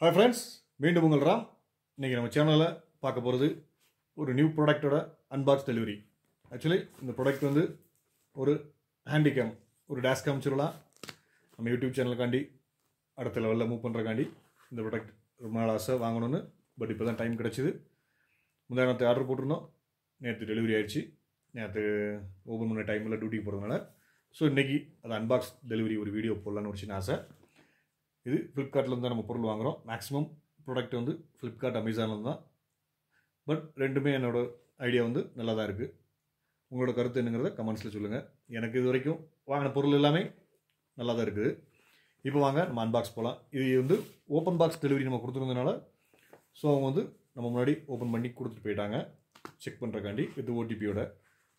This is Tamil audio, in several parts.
Hi friends, மீண்டும் உங்கள் ராம். இன்னைக்கு நம்ம சேனல்ல பார்க்க போறது ஒரு நியூ ப்ராடக்ட்டோட அன்பாக்ஸ் டெலிவரி. ஆக்சுவலி இந்த ப்ராடக்ட் வந்து ஒரு ஹேண்டிகேம், ஒரு டேஷ் கேம் சொல்லலாம். நம்ம யூடியூப் சேனலுக்காண்டி அடுத்த லெவலில் மூவ் பண்ணுறக்காண்டி இந்த ப்ராடக்ட் ரொம்ப நாள் ஆசை வாங்கணும்னு. பட் இப்போ தான் டைம் கிடச்சிது. முந்தானத்தை ஆர்டர் போட்டிருந்தோம், நேற்று டெலிவரி ஆயிடுச்சு. நேற்று ஓப்பன் பண்ண டைமில் டியூட்டிக்கு போகிறதுனால ஸோ இன்றைக்கி அது அன்பாக்ஸ் டெலிவரி ஒரு வீடியோ போடலான்னு ஒரு சின்ன ஆசை. இது ஃப்ளிப்கார்ட்லேருந்து தான் நம்ம பொருள் வாங்குகிறோம். மேக்ஸிமம் ப்ராடக்ட் வந்து ஃப்ளிப்கார்ட், அமேசான்லேருந்து தான். பட் ரெண்டுமே என்னோடய ஐடியா வந்து நல்லா தான் இருக்குது. உங்களோட கருத்து என்னங்கிறத கமெண்ட்ஸில் சொல்லுங்கள். எனக்கு இது வரைக்கும் வாங்கின பொருள் எல்லாமே நல்லா தான் இருக்குது. இப்போ வாங்க நம்ம அன்பாக்ஸ் போகலாம். இது வந்து ஓப்பன் பாக்ஸ் டெலிவரி நம்ம கொடுத்துருந்ததுனால ஸோ அவங்க வந்து நம்ம முன்னாடி ஓப்பன் பண்ணி கொடுத்துட்டு போயிட்டாங்க செக் பண்ணுறக்காண்டி வித் ஓடிபியோட.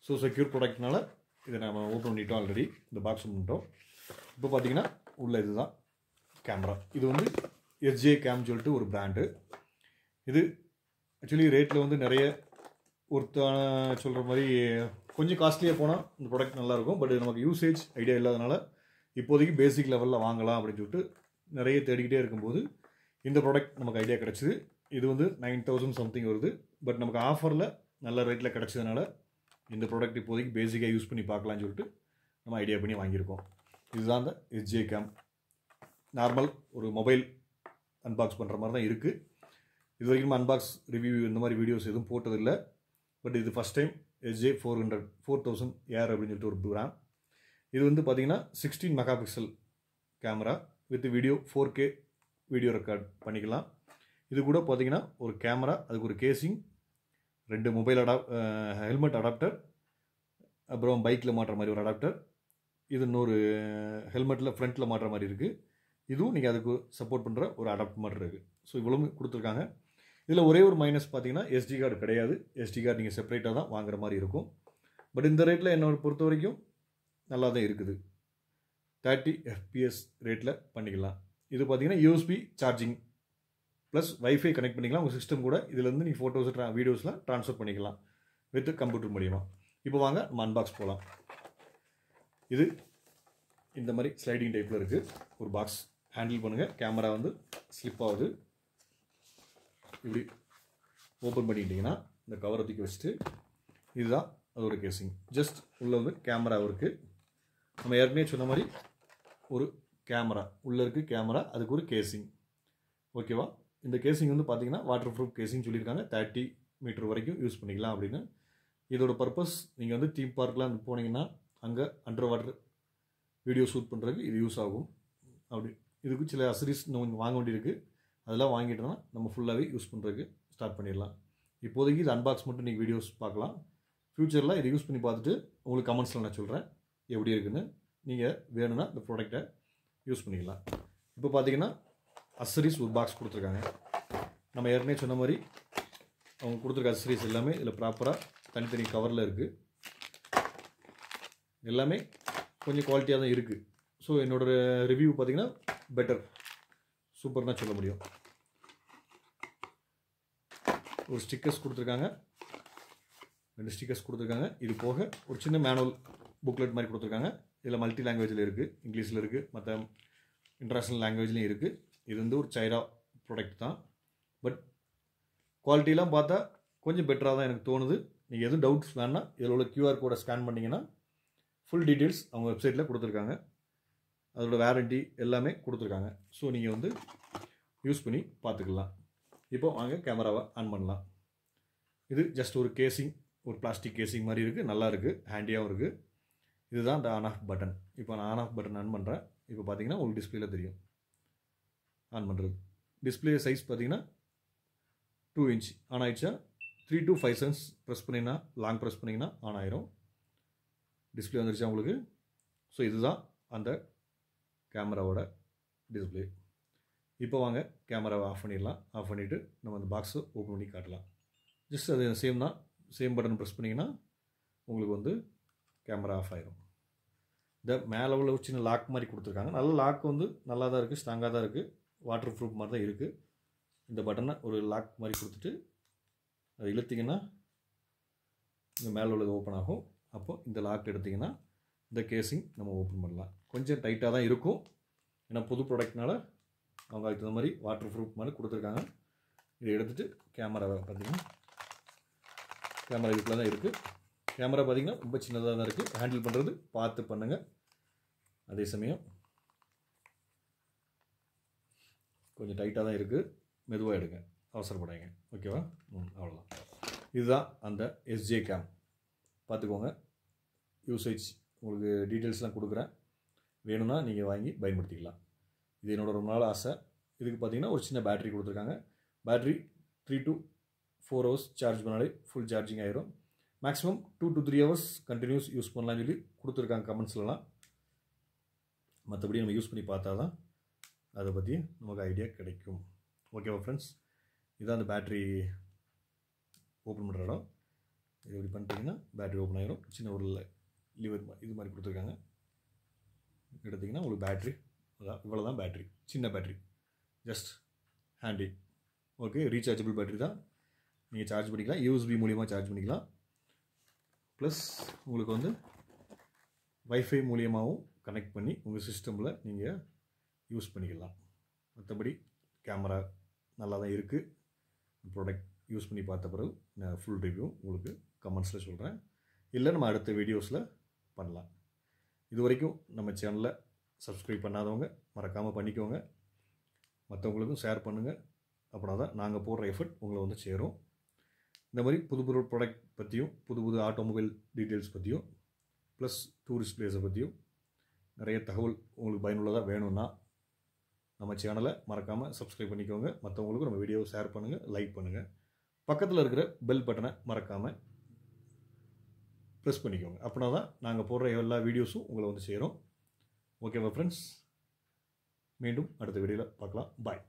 ஸோ செக்யூர் ப்ராடக்ட்னால இதை நம்ம ஓப்பன் பண்ணிட்டோம். ஆல்ரெடி இந்த பாக்ஸ் பண்ணிட்டோம். இப்போ பார்த்தீங்கன்னா உள்ள இதுதான் கேமரா. இது வந்து எஸ்ஜே கேம் சொல்லிட்டு ஒரு பிராண்டு. இது ஆக்சுவலி ரேட்டில் வந்து நிறைய ஒருத்தான சொல்கிற மாதிரி கொஞ்சம் காஸ்ட்லியாக போனால் இந்த ப்ராடக்ட் நல்லாயிருக்கும். பட் நமக்கு யூசேஜ் ஐடியா இல்லாதனால இப்போதைக்கு பேசிக் லெவலில் வாங்கலாம் அப்படின்னு சொல்லிட்டு நிறைய தேடிக்கிட்டே இருக்கும்போது இந்த ப்ராடக்ட் நமக்கு ஐடியா கிடச்சிது. இது வந்து 9000 சம்திங் வருது. பட் நமக்கு ஆஃபரில் நல்ல ரேட்டில் கிடச்சதுனால இந்த ப்ராடக்ட் இப்போதைக்கு பேசிக்காக யூஸ் பண்ணி பார்க்கலான்னு சொல்லிட்டு நம்ம ஐடியா பண்ணி வாங்கியிருக்கோம். இதுதான் இந்த எஸ்ஜே கேம். நார்மல் ஒரு மொபைல் அன்பாக்ஸ் பண்ணுற மாதிரி தான் இருக்குது. இது வரைக்கும் அன்பாக்ஸ் ரிவ்யூ இந்த மாதிரி வீடியோஸ் எதுவும் போட்டதில்லை. பட் இது ஃபஸ்ட் டைம் எஸ்ஜே 4000 ஏர் அப்படின்னு சொல்லிட்டு ஒரு பிராண்ட். இது வந்து பார்த்திங்கன்னா 16 mega pixel camera with video 4K video record பண்ணிக்கலாம். இது கூட பார்த்திங்கன்னா ஒரு கேமரா, அதுக்கு ஒரு கேசிங், 2 மொபைல் ஹெல்மெட் அடாப்டர், அப்புறம் பைக்கில் மாட்டுற மாதிரி ஒரு அடாப்டர், இது இன்னொரு ஹெல்மெட்டில் ஃப்ரண்ட்டில் மாட்டுற மாதிரி இருக்குது. இதுவும் நீங்கள் அதுக்கு சப்போர்ட் பண்ணுற ஒரு அடாப்ட் மாதிரி இருக்குது. ஸோ இவ்வளவு கொடுத்துருக்காங்க. இதில் ஒரே ஒரு மைனஸ் பார்த்தீங்கன்னா எஸ்டி கார்டு கிடையாது. எஸ்டி கார்டு நீங்கள் செப்பரேட்டாக தான் வாங்குற மாதிரி இருக்கும். பட் இந்த ரேட்டில் என்னோட பொறுத்த வரைக்கும் நல்லா தான் இருக்குது. 30 FPS ரேட்டில் பண்ணிக்கலாம். இது பார்த்தீங்கன்னா USB charging plus wifi connect பண்ணிக்கலாம் உங்கள் சிஸ்டம் கூட. இதிலேருந்து நீங்கள் ஃபோட்டோஸ் வீடியோஸ்லாம் ட்ரான்ஸ்ஃபர் பண்ணிக்கலாம் வித் கம்ப்யூட்டர் மூலியமாக. இப்போ வாங்க நம்ம அன்பாக்ஸ் போகலாம். இது இந்த மாதிரி ஸ்லைடிங் டைப்பில் இருக்குது. ஒரு பாக்ஸ் ஹேண்டில் பண்ணுங்கள். கேமரா வந்து ஸ்லிப் ஆகுது. இப்படி ஓப்பன் பண்ணிக்கிட்டிங்கன்னா இந்த கவரை தூக்கி வச்சுட்டு இதுதான் அதோட கேசிங். ஜஸ்ட் உள்ளே வந்து கேமரா இருக்குது. நம்ம ஏற்கனவே சொன்ன மாதிரி ஒரு கேமரா உள்ளே இருக்குது. கேமரா அதுக்கு ஒரு கேசிங். ஓகேவா? இந்த கேசிங் வந்து பார்த்தீங்கன்னா வாட்டர் ப்ரூஃப் கேசிங் சொல்லியிருக்காங்க. 30 மீட்டர் வரைக்கும் யூஸ் பண்ணிக்கலாம் அப்படின்னு. இதோட பர்பஸ் நீங்கள் வந்து தீம் பார்க்லாம் போனீங்கன்னா அங்கே அண்டர் வாட்டர் வீடியோ ஷூட் பண்ணுறதுக்கு இது யூஸ் ஆகும். அப்படி இதுக்கு சில அசரிஸ் நம்ம வாங்க வேண்டியிருக்கு. அதெல்லாம் வாங்கிட்டோன்னா நம்ம ஃபுல்லாகவே யூஸ் பண்ணுறதுக்கு ஸ்டார்ட் பண்ணிடலாம். இப்போதைக்கு இது அன்பாக்ஸ் மட்டும் நீங்கள் வீடியோஸ் பார்க்கலாம். ஃப்யூச்சரில் இதை யூஸ் பண்ணி பார்த்துட்டு உங்களுக்கு கமெண்ட்ஸில் நான் சொல்கிறேன் எப்படி இருக்குன்னு. நீங்கள் வேணும்னா இந்த ப்ராடக்டை யூஸ் பண்ணிக்கலாம். இப்போ பார்த்தீங்கன்னா அசரிஸ் ஒரு பாக்ஸ் கொடுத்துருக்காங்க. நம்ம ஏற்கனவே சொன்ன மாதிரி அவங்க கொடுத்துருக்க அசரிஸ் எல்லாமே இதில் ப்ராப்பராக தனித்தனி கவரில் இருக்குது. எல்லாமே கொஞ்சம் குவாலிட்டியாக தான் இருக்குது. ஸோ என்னோடய ரிவ்யூ பார்த்தீங்கன்னா பெட்டர், சூப்பர் தான் சொல்ல முடியும். ஒரு ஸ்டிக்கர்ஸ் கொடுத்துருக்காங்க, 2 ஸ்டிக்கர்ஸ் கொடுத்துருக்காங்க. இது போக ஒரு சின்ன மேனுவல் புக்லெட் மாதிரி கொடுத்துருக்காங்க. இதில் மல்டி லாங்குவேஜில் இருக்குது, இங்கிலீஷில் இருக்குது, மற்ற இன்டர்நேஷ்னல் லாங்குவேஜ்லேயும் இருக்குது. இது வந்து ஒரு சைனா ப்ராடக்ட் தான். பட் குவாலிட்டிலாம் பார்த்தா கொஞ்சம் பெட்டராக தான் எனக்கு தோணுது. நீங்கள் எதுவும் டவுட்ஸ் வேணா இதில் உள்ள QR கோடை ஸ்கேன் பண்ணிங்கன்னா ஃபுல் டீட்டெயில்ஸ் அவங்க வெப்சைட்டில் கொடுத்துருக்காங்க. அதோட வேரண்டி எல்லாமே கொடுத்துருக்காங்க. ஸோ நீங்கள் வந்து யூஸ் பண்ணி பார்த்துக்கலாம். இப்போ வாங்க கேமராவை ஆன் பண்ணலாம். இது ஜஸ்ட் ஒரு கேசிங், ஒரு பிளாஸ்டிக் கேசிங் மாதிரி இருக்குது. நல்லா இருக்குது, ஹேண்டியாகவும் இருக்குது. இதுதான் இந்த ஆன் ஆஃப் பட்டன். இப்போ நான் ஆன் ஆஃப் பட்டன் ஆன் பண்ணுறேன். இப்போ பார்த்தீங்கன்னா உங்களுக்கு டிஸ்பிளேல தெரியும் ஆன் பண்ணுறது. டிஸ்பிளே சைஸ் பார்த்தீங்கன்னா 2 இன்ச் ஆன் ஆயிடுச்சா. 3 to 5 செகண்ட்ஸ் ப்ரெஸ் பண்ணிங்கன்னா, லாங் ப்ரெஸ் பண்ணிங்கன்னா ஆன் ஆயிரும். டிஸ்பிளே வந்துருச்சா உங்களுக்கு. ஸோ இதுதான் அந்த கேமராவோட டிஸ்பிளே. இப்போ வாங்க கேமராவை ஆஃப் பண்ணிடலாம். ஆஃப் பண்ணிவிட்டு நம்ம அந்த பாக்ஸை ஓப்பன் பண்ணி காட்டலாம். ஜஸ்ட் அது சேம் தான். சேம் பட்டன் ப்ரெஸ் பண்ணிங்கன்னா உங்களுக்கு வந்து கேமரா ஆஃப் ஆயிரும். இந்த மேலே உள்ள ஒரு சின்ன லாக் மாதிரி கொடுத்துருக்காங்க. நல்ல லாக் வந்து நல்லா தான் இருக்குது, ஸ்ட்ராங்காக தான் இருக்குது, வாட்டர் ப்ரூஃப் மாதிரி தான் இருக்குது. இந்த பட்டனை ஒரு லாக் மாதிரி கொடுத்துட்டு அதை இழுத்திங்கன்னா இந்த மேலே உள்ளது ஓப்பன் ஆகும். அப்போது இந்த லாக் எடுத்திங்கன்னா இந்த கேசிங் நம்ம ஓப்பன் பண்ணலாம். கொஞ்சம் டைட்டாக தான் இருக்கும், ஏன்னா புது ப்ராடக்ட்னால அவங்க அதுக்கு தகுந்த மாதிரி வாட்டர் ப்ரூஃப் மாதிரி கொடுத்துருக்காங்க. இதை எடுத்துகிட்டு கேமராவை பார்த்தீங்கன்னா கேமரா இதுக்குள்ள தான் இருக்குது. கேமரா பார்த்தீங்கன்னா ரொம்ப சின்னதாக தான் இருக்குது. ஹேண்டில் பண்ணுறது பார்த்து பண்ணுங்கள். அதே சமயம் கொஞ்சம் டைட்டாக தான் இருக்குது. மெதுவாக எடுங்க, அவசரப்படாங்க. ஓகேவா? அவ்வளோதான். இதுதான் அந்த எஸ்ஜே கேம். பார்த்துக்கோங்க. யூசேஜ் உங்களுக்கு டீட்டெயில்ஸ்லாம் கொடுக்குறேன். வேணும்னா நீங்கள் வாங்கி பயன்படுத்திக்கலாம். இது என்னோட ரொம்ப நாள் ஆசை. இதுக்கு பார்த்தீங்கன்னா ஒரு சின்ன பேட்டரி கொடுத்துருக்காங்க. பேட்டரி 3 to 4 hours சார்ஜ் பண்ணாலே ஃபுல் சார்ஜிங் ஆயிரும். Maximum 2 to 3 hours continuous use பண்ணலாம்னு சொல்லி கொடுத்துருக்காங்க கமெண்ட்ஸ்லாம். மற்றபடி நம்ம யூஸ் பண்ணி பார்த்தா தான் அதை பற்றி நமக்கு ஐடியா கிடைக்கும். ஓகேவா ஃப்ரெண்ட்ஸ்? இதுதான் அந்த பேட்ரி ஓப்பன் பண்ணுற இடம். இது இப்படி பண்ணிட்டீங்கன்னா பேட்ரி ஓப்பன் ஆகிரும். சின்ன ஒரு லிவர் இது மாதிரி கொடுத்துருக்காங்க. எடுத்திங்கன்னா உங்களுக்கு பேட்ரி அதான் இவ்வளோ தான் பேட்ரி. சின்ன battery, just handy. Okay, rechargeable battery தான். நீங்கள் சார்ஜ் பண்ணிக்கலாம். யூஎஸ்பி மூலியமாக சார்ஜ் பண்ணிக்கலாம். ப்ளஸ் உங்களுக்கு வந்து வைஃபை மூலியமாகவும் கனெக்ட் பண்ணி உங்கள் சிஸ்டமில் நீங்கள் யூஸ் பண்ணிக்கலாம். மற்றபடி கேமரா நல்லா தான் இருக்குது. ப்ராடக்ட் யூஸ் பண்ணி பார்த்த பிறகு நான் ஃபுல் ரிவ்யூ உங்களுக்கு கமெண்ட்ஸில் சொல்கிறேன். இல்லை நம்ம அடுத்த வீடியோஸில் பண்ணலாம். இது வரைக்கும் நம்ம சேனலில் சப்ஸ்கிரைப் பண்ணாதவங்க மறக்காமல் பண்ணிக்கோங்க. மற்றவங்களுக்கும் ஷேர் பண்ணுங்கள். அப்படின்னா தான் நாங்கள் போடுற எஃபர்ட் உங்களை வந்து சேரும். இந்த மாதிரி புது புது ப்ராடக்ட் பற்றியும் புது புது ஆட்டோமொபைல் டீட்டெயில்ஸ் பற்றியும் ப்ளஸ் டூரிஸ்ட் பிளேஸை பற்றியும் நிறைய தகவல் உங்களுக்கு பயனுள்ளதாக வேணும்னா நம்ம சேனலை மறக்காமல் சப்ஸ்கிரைப் பண்ணிக்கோங்க. மற்றவங்களுக்கும் நம்ம வீடியோவை ஷேர் பண்ணுங்கள், லைக் பண்ணுங்கள். பக்கத்தில் இருக்கிற பெல் பட்டனை மறக்காமல் ப்ரெஸ் பண்ணிக்கோங்க. அப்படின்னா தான் நாங்கள் போடுற எல்லா வீடியோஸும் உங்களை வந்து சேரும். ஓகேவா ஃப்ரெண்ட்ஸ்? மீண்டும் அடுத்த வீடியோவில் பார்க்கலாம். பாய்.